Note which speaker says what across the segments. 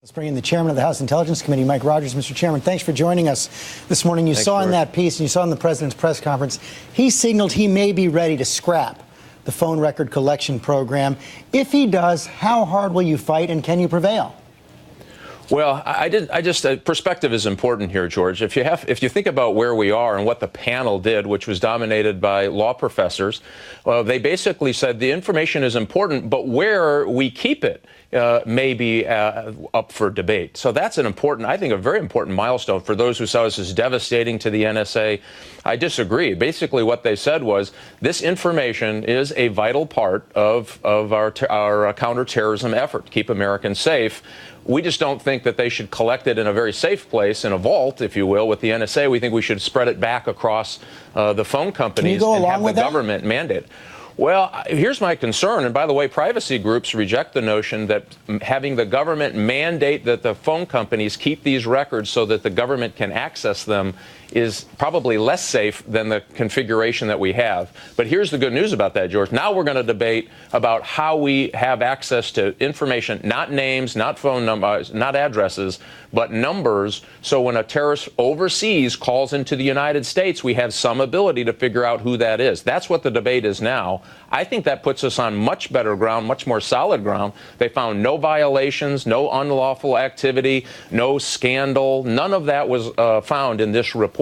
Speaker 1: Let's bring in the chairman of the House Intelligence Committee, Mike Rogers. Mr. Chairman, thanks for joining us this morning. You saw in that piece, and you saw in the president's press conference, he signaled he may be ready to scrap the phone record collection program. If he does, how hard will you fight, and can you prevail?
Speaker 2: Well, perspective is important here, George. If you think about where we are and what the panel did, which was dominated by law professors, well, they basically said the information is important, but where we keep it may be up for debate. So that's I think a very important milestone for those who saw this as devastating to the NSA. I disagree. Basically, what they said was this information is a vital part of our counterterrorism effort to keep Americans safe. We just don't think that they should collect it in a very safe place, in a vault, if you will, with the NSA. We think we should spread it back across the phone companies and have the government mandate. Well, here's my concern. And by the way, privacy groups reject the notion that having the government mandate that the phone companies keep these records so that the government can access them is probably less safe than the configuration that we have. But here's the good news about that, George. Now we're going to debate about how we have access to information, not names, not phone numbers, not addresses, but numbers. So when a terrorist overseas calls into the United States, we have some ability to figure out who that is. That's what the debate is now. I think that puts us on much better ground, much more solid ground. They found no violations, no unlawful activity, no scandal. None of that was found in this report.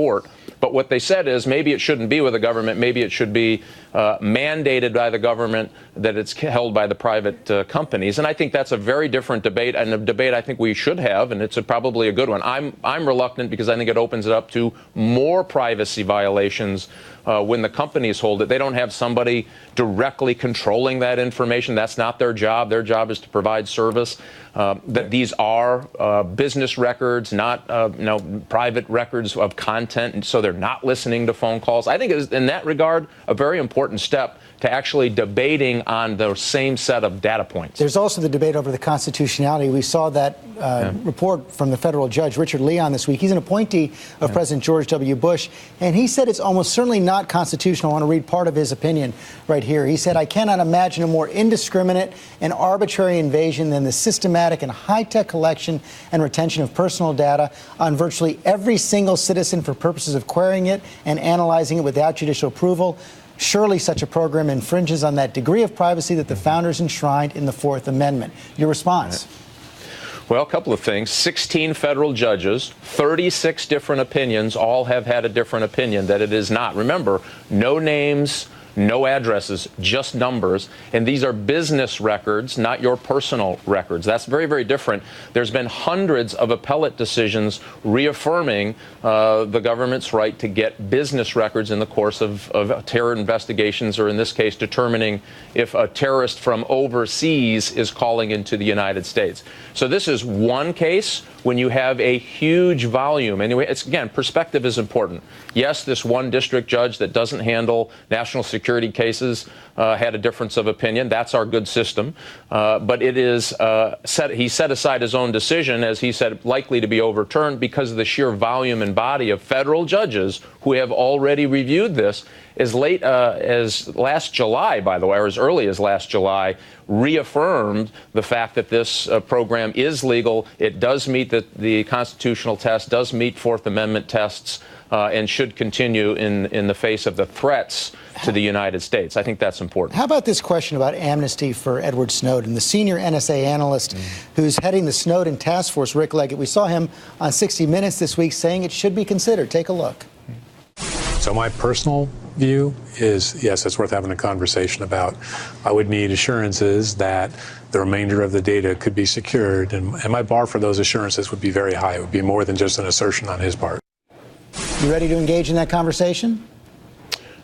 Speaker 2: But what they said is maybe it shouldn't be with the government. Maybe it should be mandated by the government, that it's held by the private companies. And I think that's a very different debate, and a debate I think we should have, and it's probably a good one. I'm reluctant because I think it opens it up to more privacy violations when the companies hold it. They don't have somebody directly controlling that information. That's not their job. Their job is to provide service. That these are business records, not private records of content, and so they're not listening to phone calls. I think it is, in that regard, a very important step to actually debating on the same set of data points.
Speaker 1: There's also the debate over the constitutionality. We saw that report from the federal judge, Richard Leon, this week. He's an appointee of President George W. Bush, and he said it's almost certainly not constitutional. I want to read part of his opinion right here. He said, "I cannot imagine a more indiscriminate and arbitrary invasion than the systematic and high-tech collection and retention of personal data on virtually every single citizen for purposes of querying it and analyzing it without judicial approval. Surely such a program infringes on that degree of privacy that the founders enshrined in the Fourth Amendment." Your response?
Speaker 2: Well, a couple of things. 16 federal judges, 36 different opinions, all have had a different opinion that it is not. Remember, no names, no addresses, just numbers. And these are business records, not your personal records. That's very, very different. There's been hundreds of appellate decisions reaffirming the government's right to get business records in the course of terror investigations, or in this case, determining if a terrorist from overseas is calling into the United States. So this is one case when you have a huge volume. Anyway, again, perspective is important. Yes, this one district judge that doesn't handle national security cases had a difference of opinion. That's our good system. But it is he set aside his own decision, as he said, likely to be overturned because of the sheer volume and body of federal judges who have already reviewed this. As late as last July, by the way, or as early as last July, reaffirmed the fact that this program is legal. It does meet the constitutional test, does meet Fourth Amendment tests, and should continue in the face of the threats to the United States. I think that's important.
Speaker 1: How about this question about amnesty for Edward Snowden? The senior NSA analyst who's heading the Snowden task force, Rick Leggett, we saw him on 60 Minutes this week saying it should be considered. Take a look.
Speaker 3: So my personal view is, yes, it's worth having a conversation about. I would need assurances that the remainder of the data could be secured, and my bar for those assurances would be very high. It would be more than just an assertion on his part.
Speaker 1: You ready to engage in that conversation?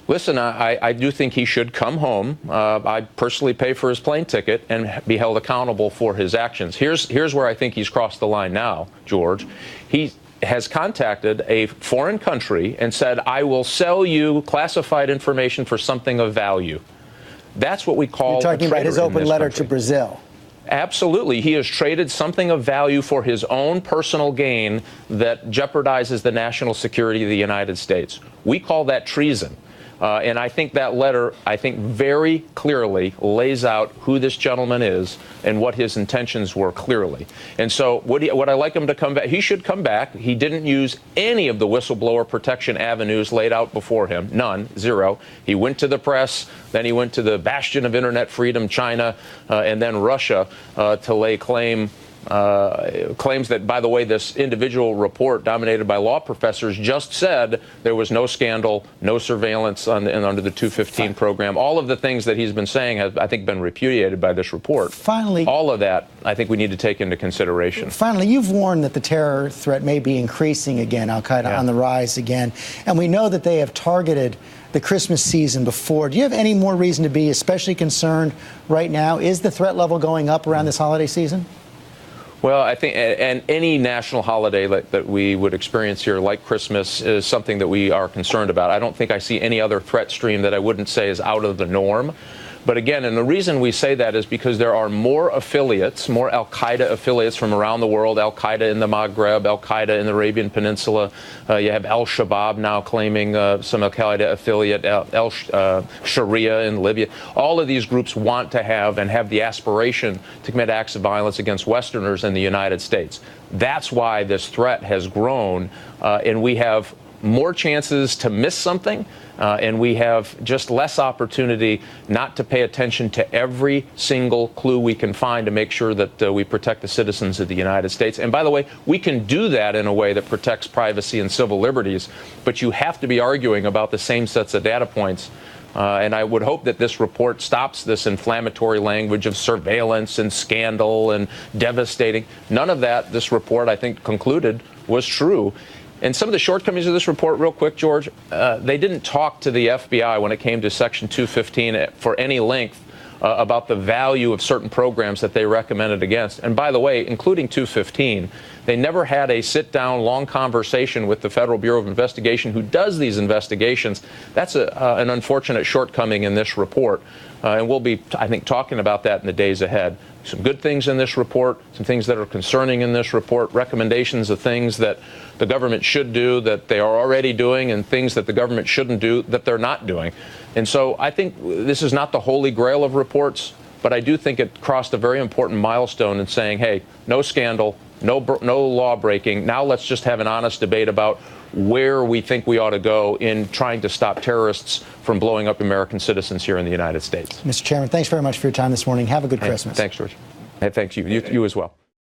Speaker 2: Listen, I do think he should come home. I personally pay for his plane ticket and be held accountable for his actions. Here's where I think he's crossed the line now, George. He has contacted a foreign country and said, "I will sell you classified information for something of value." That's what we call.
Speaker 1: You're talking about his open letter to Brazil.
Speaker 2: Absolutely. He has traded something of value for his own personal gain that jeopardizes the national security of the United States. We call that treason. And I think that letter, very clearly lays out who this gentleman is and what his intentions were clearly. And so would I like him to come back? He should come back. He didn't use any of the whistleblower protection avenues laid out before him. None. Zero. He went to the press, then he went to the bastion of internet freedom, China, and then Russia, to lay claims that, by the way, this individual report dominated by law professors just said there was no scandal, no surveillance under the 215 program. All of the things that he's been saying have, I think, been repudiated by this report.
Speaker 1: Finally,
Speaker 2: all of that, I think we need to take into consideration.
Speaker 1: Finally, you've warned that the terror threat may be increasing again, Al-Qaeda on the rise again, and we know that they have targeted the Christmas season before. Do you have any more reason to be especially concerned right now? Is the threat level going up around this holiday season?
Speaker 2: Well, I think, and any national holiday that we would experience here, like Christmas, is something that we are concerned about. I don't think I see any other threat stream that I wouldn't say is out of the norm. But again, and the reason we say that is because there are more affiliates, more al-Qaeda affiliates from around the world, al-Qaeda in the Maghreb, al-Qaeda in the Arabian Peninsula. You have al-Shabaab now claiming some al-Qaeda affiliate, Sharia in Libya. All of these groups want to have and have the aspiration to commit acts of violence against Westerners in the United States. That's why this threat has grown, and we have more chances to miss something, and we have just less opportunity not to pay attention to every single clue we can find to make sure that we protect the citizens of the United States. And by the way, we can do that in a way that protects privacy and civil liberties, but you have to be arguing about the same sets of data points. And I would hope that this report stops this inflammatory language of surveillance and scandal and devastating. None of that, this report, I think, concluded was true. And some of the shortcomings of this report, real quick, George, they didn't talk to the FBI when it came to Section 215 for any length about the value of certain programs that they recommended against. And by the way, including 215, they never had a sit-down, long conversation with the Federal Bureau of Investigation who does these investigations. That's an unfortunate shortcoming in this report. And we'll be, I think, talking about that in the days ahead. Some good things in this report, some things that are concerning in this report, recommendations of things that the government should do that they are already doing, and things that the government shouldn't do that they're not doing. And so I think this is not the holy grail of reports, but I do think it crossed a very important milestone in saying, hey, no scandal, no law breaking. Now let's just have an honest debate about where we think we ought to go in trying to stop terrorists from blowing up American citizens here in the United States.
Speaker 1: Mr. Chairman, thanks very much for your time this morning. Have a good Christmas.
Speaker 2: Thanks, George. Hey, thanks you as well.